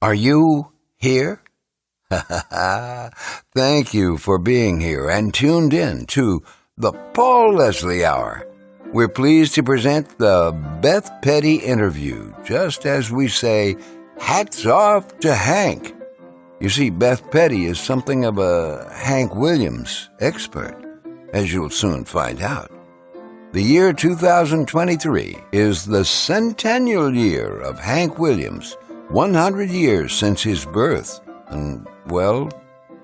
Are you here? Thank you for being here and tuned in to the Paul Leslie Hour. We're pleased to present the Beth Petty interview, just as we say, hats off to Hank. You see, Beth Petty is something of a Hank Williams expert, as you'll soon find out. The year 2023 is the centennial year of Hank Williams, 100 years since his birth. And, well,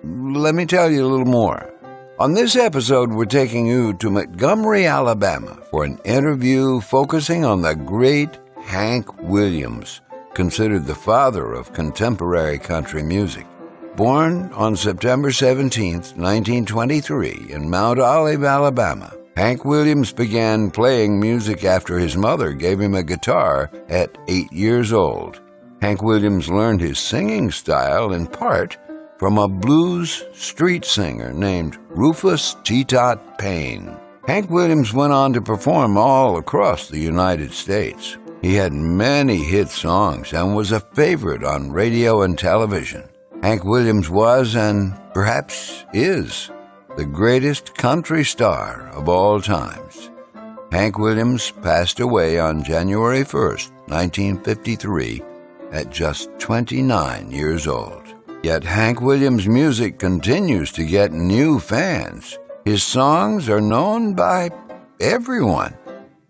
let me tell you a little more. On this episode, we're taking you to Montgomery, Alabama, for an interview focusing on the great Hank Williams, considered the father of contemporary country music. Born on September 17, 1923, in Mount Olive, Alabama, Hank Williams began playing music after his mother gave him a guitar at 8 years old. Hank Williams learned his singing style in part from a blues street singer named Rufus Teetot Payne. Hank Williams went on to perform all across the United States. He had many hit songs and was a favorite on radio and television. Hank Williams was, and perhaps is, the greatest country star of all times. Hank Williams passed away on January 1st, 1953, at just 29 years old. Yet Hank Williams' music continues to get new fans. His songs are known by everyone.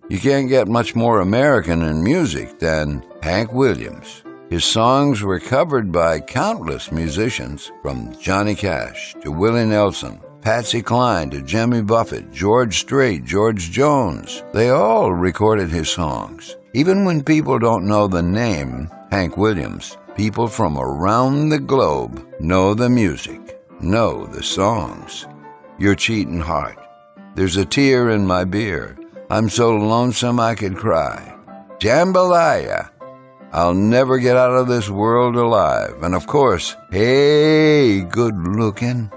You can't get much more American in music than Hank Williams. His songs were covered by countless musicians, from Johnny Cash to Willie Nelson, Patsy Cline to Jimmy Buffett, George Strait, George Jones. They all recorded his songs. Even when people don't know the name Hank Williams, people from around the globe know the music, know the songs. You're Cheating Heart, There's a Tear in My Beer, I'm So Lonesome I Could Cry, Jambalaya, I'll Never Get Out of This World Alive, and of course, Hey, Good Looking.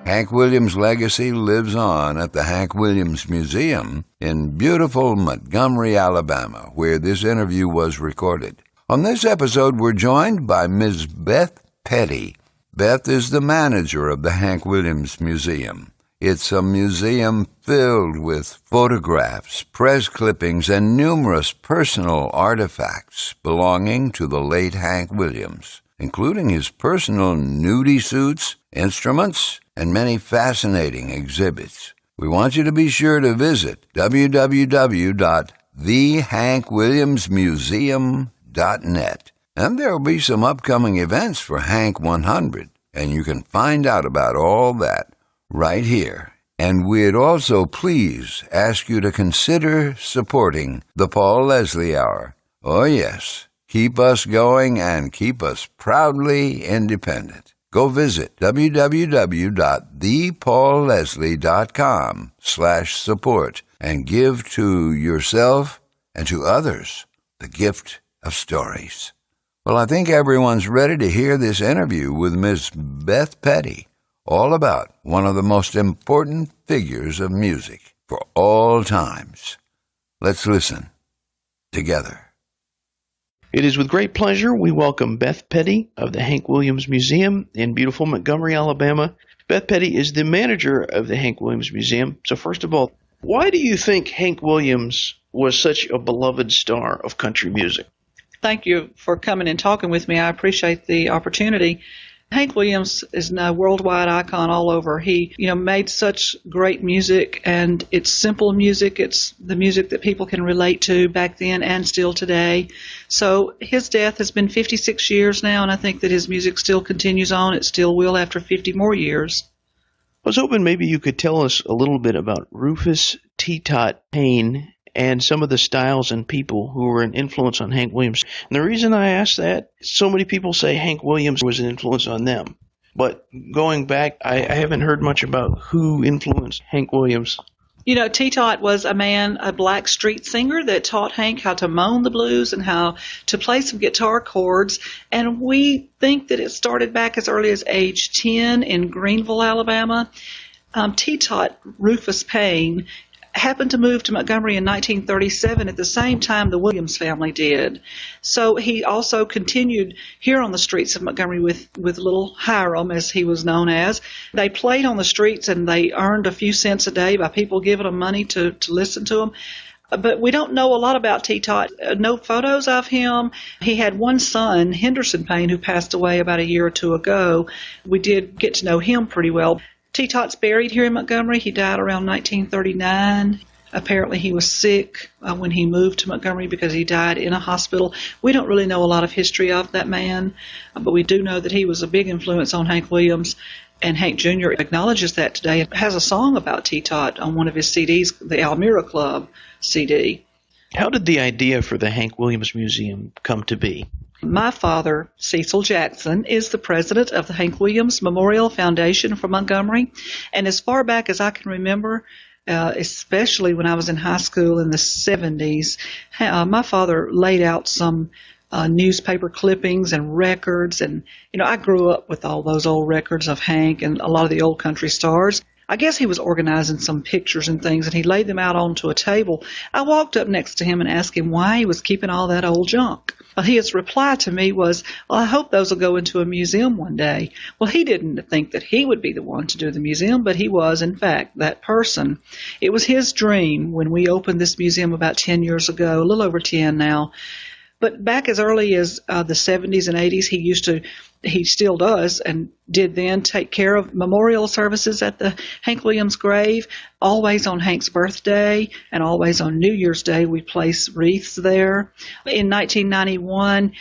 Hank Williams' legacy lives on at the Hank Williams Museum in beautiful Montgomery, Alabama, where this interview was recorded. On this episode, we're joined by Ms. Beth Petty. Beth is the manager of the Hank Williams Museum. It's a museum filled with photographs, press clippings, and numerous personal artifacts belonging to the late Hank Williams, including his personal nudie suits, instruments, and many fascinating exhibits. We want you to be sure to visit www.thehankwilliamsmuseum.net. And there will be some upcoming events for Hank 100, and you can find out about all that right here. And we'd also please ask you to consider supporting the Paul Leslie Hour. Oh yes, keep us going and keep us proudly independent. Go visit www.thepaulleslie.com/support and give to yourself and to others the gift of stories. Well, I think everyone's ready to hear this interview with Miss Beth Petty, all about one of the most important figures of music for all times. Let's listen together. It is with great pleasure we welcome Beth Petty of the Hank Williams Museum in beautiful Montgomery, Alabama. Beth Petty is the manager of the Hank Williams Museum. So first of all, why do you think Hank Williams was such a beloved star of country music? Thank you for coming and talking with me. I appreciate the opportunity. Hank Williams is a worldwide icon all over. He, made such great music, and it's simple music. It's the music that people can relate to back then and still today. So his death has been 56 years now, and I think that his music still continues on. It still will after 50 more years. I was hoping maybe you could tell us a little bit about Rufus Teetot Payne and some of the styles and people who were an influence on Hank Williams. And the reason I ask that, so many people say Hank Williams was an influence on them. But going back, I haven't heard much about who influenced Hank Williams. Teetot was a black street singer that taught Hank how to moan the blues and how to play some guitar chords. And we think that it started back as early as age 10 in Greenville, Alabama. Teetot, Rufus Payne, happened to move to Montgomery in 1937 at the same time the Willams family did. So he also continued here on the streets of Montgomery with little Hiram, as he was known as. They played on the streets and they earned a few cents a day by people giving them money to listen to them. But we don't know a lot about Teetot. No photos of him. He had one son, Henderson Payne, who passed away about a year or two ago. We did get to know him pretty well. Teetot's buried here in Montgomery. He died around 1939. Apparently he was sick when he moved to Montgomery because he died in a hospital. We don't really know a lot of history of that man, but we do know that he was a big influence on Hank Williams. And Hank Jr. acknowledges that today and has a song about Teetot on one of his CDs, the Almira Club CD. How did the idea for the Hank Williams Museum come to be? My father, Cecil Jackson, is the president of the Hank Williams Memorial Foundation for Montgomery. And as far back as I can remember, especially when I was in high school in the 70s, my father laid out some newspaper clippings and records. And, I grew up with all those old records of Hank and a lot of the old country stars. I guess he was organizing some pictures and things, and he laid them out onto a table. I walked up next to him and asked him why he was keeping all that old junk. Well, his reply to me was, well, I hope those will go into a museum one day. Well, he didn't think that he would be the one to do the museum, but he was, in fact, that person. It was his dream when we opened this museum about 10 years ago, a little over 10 now. But back as early as the 70s and 80s, he still does and did then take care of memorial services at the Hank Williams grave. Always on Hank's birthday and always on New Year's Day, we place wreaths there. In 1991,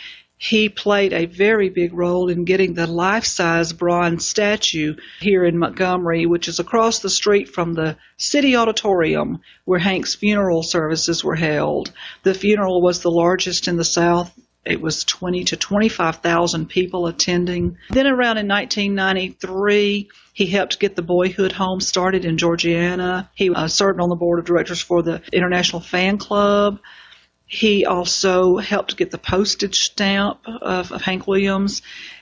he played a very big role in getting the life-size bronze statue here in Montgomery, which is across the street from the City Auditorium where Hank's funeral services were held. The funeral was the largest in the South. It was 20 to 25,000 people attending. Then around in 1993, he helped get the Boyhood Home started in Georgiana. He served on the board of directors for the International Fan Club. He also helped get the postage stamp of Hank Williams.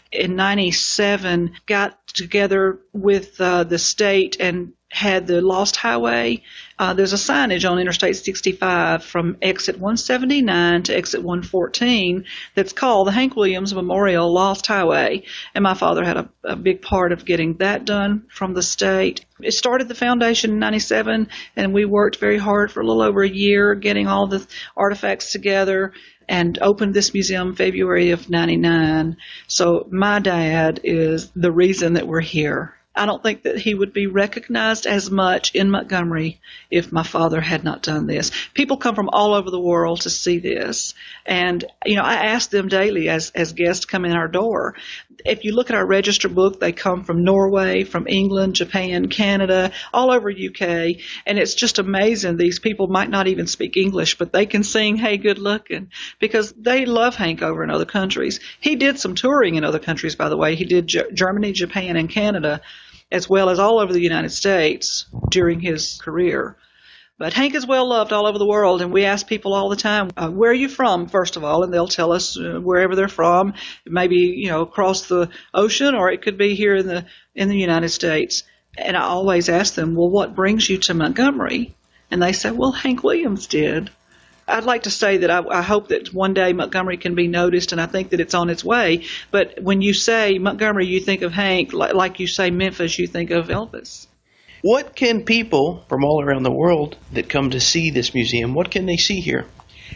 In 97, got together with the state and had the Lost Highway. There's a signage on Interstate 65 from exit 179 to exit 114 that's called the Hank Williams Memorial Lost Highway. And my father had a big part of getting that done from the state. It started the foundation in 97, and we worked very hard for a little over a year getting all the artifacts together and opened this museum February of 99. So my dad is the reason that we're here. I don't think that he would be recognized as much in Montgomery if my father had not done this. People come from all over the world to see this. And, I ask them daily as guests come in our door. If you look at our register book, they come from Norway, from England, Japan, Canada, all over UK. And it's just amazing. These people might not even speak English, but they can sing, "Hey, good looking," because they love Hank over in other countries. He did some touring in other countries, by the way. He did Germany, Japan, and Canada, as well as all over the United States during his career. But Hank is well loved all over the world, and we ask people all the time, where are you from, first of all, and they'll tell us wherever they're from. Maybe, across the ocean, or it could be here in the United States. And I always ask them, well, what brings you to Montgomery? And they say, well, Hank Williams did. I'd like to say that I hope that one day Montgomery can be noticed, and I think that it's on its way. But when you say Montgomery, you think of Hank. Like you say Memphis, you think of Elvis. What can people from all around the world that come to see this museum, what can they see here?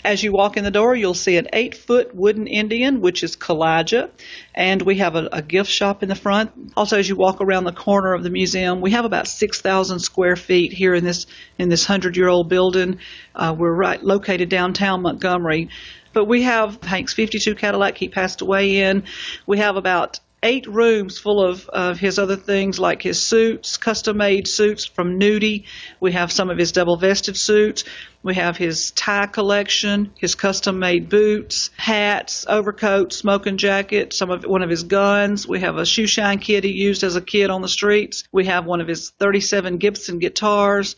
As you walk in the door, you'll see an 8-foot wooden Indian, which is Kalijah, and we have a gift shop in the front. Also, as you walk around the corner of the museum, we have about 6,000 square feet here in this 100-year-old building. We're right located downtown Montgomery, but we have Hank's 52 Cadillac he passed away in. We have about 8 rooms full of his other things, like his suits, custom-made suits from Nudie. We have some of his double-vested suits. We have his tie collection, his custom-made boots, hats, overcoat, smoking jacket, one of his guns. We have a shoe shine kit he used as a kid on the streets. We have one of his 37 Gibson guitars.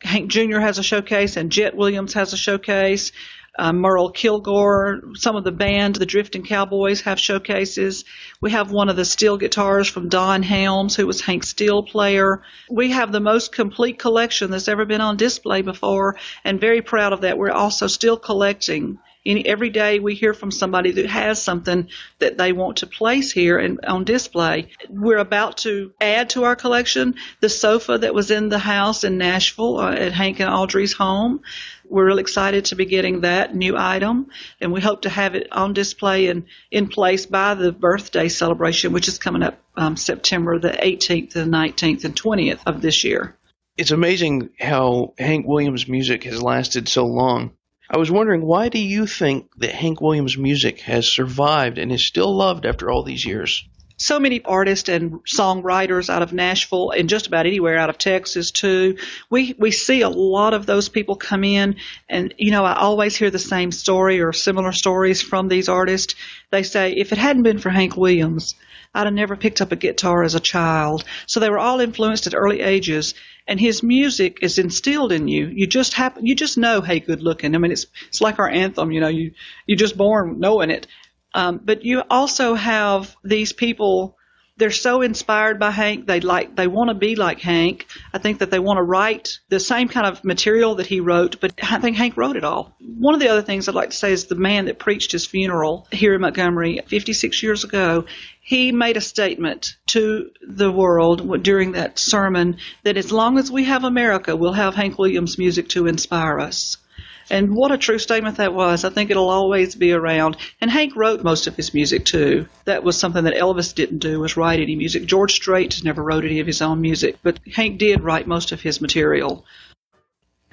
Hank Jr. has a showcase, and Jet Williams has a showcase. Merle Kilgore, some of the band, the Drifting Cowboys, have showcases. We have one of the steel guitars from Don Helms, who was Hank's steel player. We have the most complete collection that's ever been on display before, and very proud of that. We're also still collecting. Every day we hear from somebody that has something that they want to place here and on display. We're about to add to our collection the sofa that was in the house in Nashville at Hank and Audrey's home. We're really excited to be getting that new item, and we hope to have it on display and in place by the birthday celebration, which is coming up September the 18th, the 19th, and 20th of this year. It's amazing how Hank Williams' music has lasted so long. I was wondering, why do you think that Hank Williams' music has survived and is still loved after all these years? So many artists and songwriters out of Nashville and just about anywhere out of Texas, too. We see a lot of those people come in, and, I always hear the same story or similar stories from these artists. They say, if it hadn't been for Hank Williams, I'd have never picked up a guitar as a child. So they were all influenced at early ages, and his music is instilled in you. You just know, hey, good looking. I mean, it's like our anthem, you're just born knowing it. But you also have these people, they're so inspired by Hank, they want to be like Hank. I think that they want to write the same kind of material that he wrote, but I think Hank wrote it all. One of the other things I'd like to say is the man that preached his funeral here in Montgomery 56 years ago, he made a statement to the world during that sermon that as long as we have America, we'll have Hank Williams music to inspire us. And what a true statement that was. I think it'll always be around. And Hank wrote most of his music, too. That was something that Elvis didn't do, was write any music. George Strait never wrote any of his own music, but Hank did write most of his material.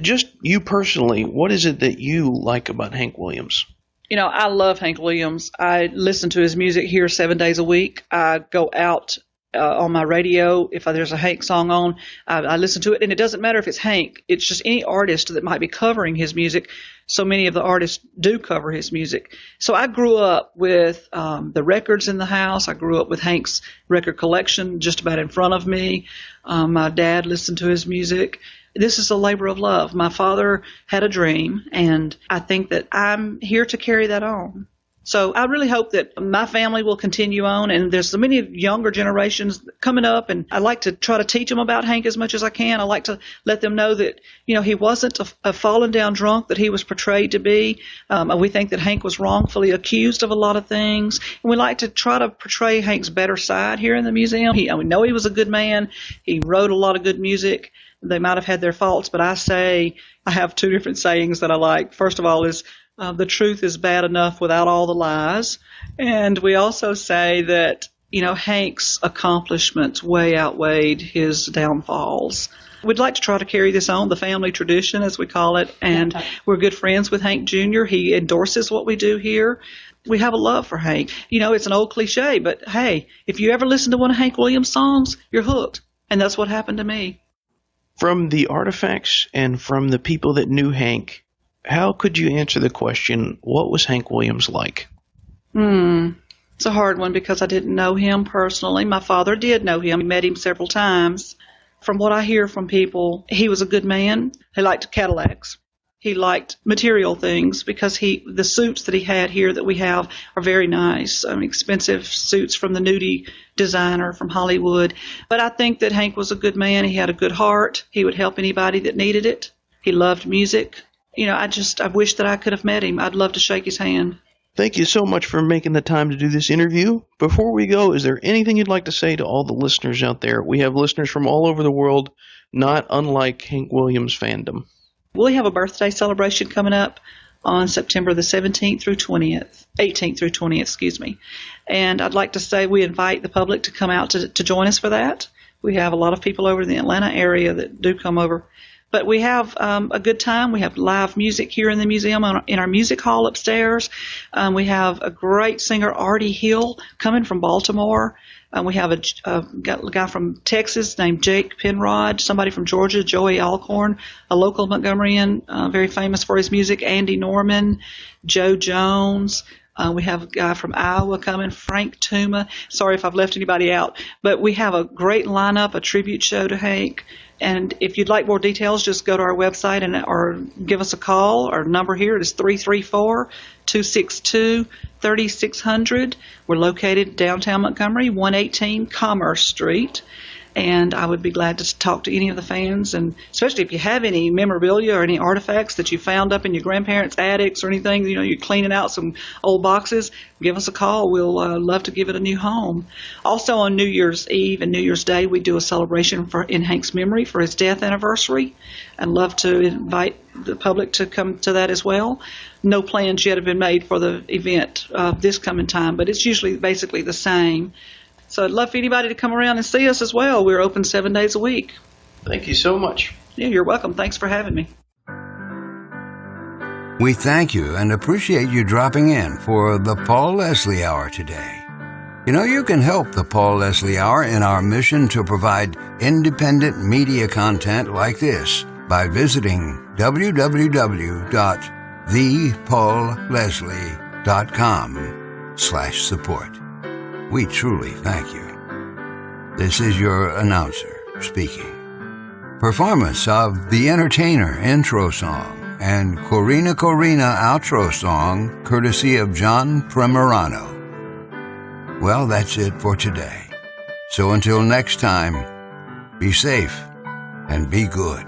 Just you personally, what is it that you like about Hank Williams? I love Hank Williams. I listen to his music here 7 days a week. I go out on my radio. If there's a Hank song on, I listen to it. And it doesn't matter if it's Hank. It's just any artist that might be covering his music. So many of the artists do cover his music. So I grew up with the records in the house. I grew up with Hank's record collection just about in front of me. My dad listened to his music. This is a labor of love. My father had a dream, and I think that I'm here to carry that on. So I really hope that my family will continue on, and there's so many younger generations coming up, and I like to try to teach them about Hank as much as I can. I like to let them know that, he wasn't a fallen down drunk that he was portrayed to be. We think that Hank was wrongfully accused of a lot of things, and we like to try to portray Hank's better side here in the museum. We know he was a good man. He wrote a lot of good music. They might have had their faults, but I have two different sayings that I like. First of all is, the truth is bad enough without all the lies. And we also say that, Hank's accomplishments way outweighed his downfalls. We'd like to try to carry this on, the family tradition, as we call it. And we're good friends with Hank Jr. He endorses what we do here. We have a love for Hank. It's an old cliche, but hey, if you ever listen to one of Hank Williams' songs, you're hooked. And that's what happened to me. From the artifacts and from the people that knew Hank, how could you answer the question, what was Hank Williams like? It's a hard one because I didn't know him personally. My father did know him. He met him several times. From what I hear from people, he was a good man. He liked Cadillacs. He liked material things because the suits that he had here that we have are very nice. Expensive suits from the Nudie designer from Hollywood. But I think that Hank was a good man. He had a good heart. He would help anybody that needed it. He loved music. I wish that I could have met him. I'd love to shake his hand. Thank you so much for making the time to do this interview. Before we go, is there anything you'd like to say to all the listeners out there? We have listeners from all over the world, not unlike Hank Williams fandom. We have a birthday celebration coming up on September the 18th through 20th, And I'd like to say we invite the public to come out to join us for that. We have a lot of people over in the Atlanta area that do come over. But we have a good time. We have live music here in the museum in our music hall upstairs. We have a great singer, Artie Hill, coming from Baltimore. We have a guy from Texas named Jake Penrod, somebody from Georgia, Joey Alcorn, a local Montgomeryan, very famous for his music, Andy Norman, Joe Jones, We have a guy from Iowa coming, Frank Tuma. Sorry if I've left anybody out. But we have a great lineup, a tribute show to Hank. And if you'd like more details, just go to our website or give us a call. Our number here is 334-262-3600. We're located downtown Montgomery, 118 Commerce Street. And I would be glad to talk to any of the fans, and especially if you have any memorabilia or any artifacts that you found up in your grandparents' attics or anything, you're cleaning out some old boxes, give us a call. We'll love to give it a new home. Also on New Year's Eve and New Year's Day, we do a celebration in Hank's memory for his death anniversary, and love to invite the public to come to that as well. No plans yet have been made for the event this coming time, but it's usually basically the same. So I'd love for anybody to come around and see us as well. We're open 7 days a week. Thank you so much. Yeah, you're welcome. Thanks for having me. We thank you and appreciate you dropping in for the Paul Leslie Hour today. You can help the Paul Leslie Hour in our mission to provide independent media content like this by visiting www.thepaulleslie.com/support. We truly thank you. This is your announcer speaking. Performance of The Entertainer intro song and Corina outro song, courtesy of John Primorano. Well, that's it for today. So until next time, be safe and be good.